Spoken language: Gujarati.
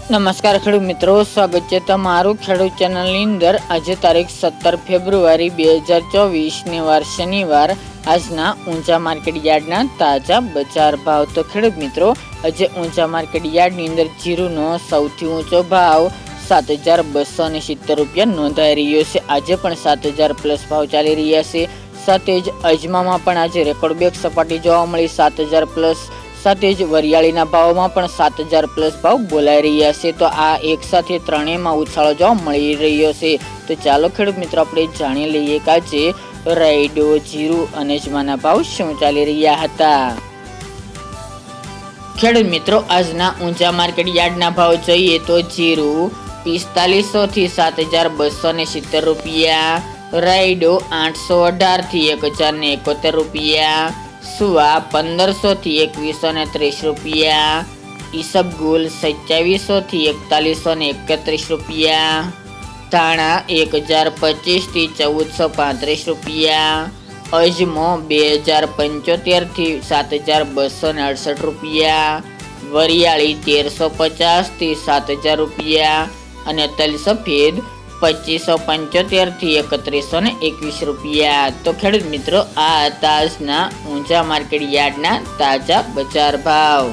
નમસ્કાર ખેડૂત મિત્રો, સ્વાગત છે તમારું ખેડૂત ચેનલની અંદર। આજે તારીખ 17 ફેબ્રુઆરી 2024 વાર શનિવાર આજના ઊંચા માર્કેટ યાર્ડના તાજા બજાર ભાવ। તો ખેડૂત મિત્રો, આજે ઊંચા માર્કેટ યાર્ડની અંદર જીરુનો સૌથી ઊંચો ભાવ 7270 રૂપિયા નોંધાઈ રહ્યો છે। આજે પણ 7000 પ્લસ ભાવ ચાલી રહ્યા છે। સાથે જ અજમામાં પણ આજે રેકોર્ડ બ્રેક સપાટી જોવા મળી 7000 પ્લસ। સાથે જ વરિયાળીના ભાવમાં પણ 7000 પ્લસ ભાવ બોલાઈ રહ્યા છે। તો આ એક સાથે ત્રણેયમાં ઉછાળો જોવા મળી રહ્યો છે। તો ચાલો ખેડૂત મિત્રો, આપણે જાણી લઈએ કે આજે રાયડો, જીરું અને અજમાના ભાવ શું ચાલી રહ્યા હતા। ખેડૂત મિત્રો, આજના ઊંચા માર્કેટ યાર્ડના ભાવ જોઈએ તો જીરું 4500 થી 7270 રૂપિયા, રાયડો 818 થી 1071 રૂપિયા, સુવા 1500 થી 2130 રૂપિયા, ઈસબગુલ 2700 થી 4131 રૂપિયા, ધાણા 1025 થી 1435 રૂપિયા, અજમો 2075 થી 7268 રૂપિયા, વરિયાળી 1350 થી 7000 રૂપિયા અને તલ સફેદ 2575 થી 3121 રૂપિયા। તો ખેડૂત મિત્રો, આ તાજના ઊંચા માર્કેટ યાર્ડના તાજા બજાર ભાવ।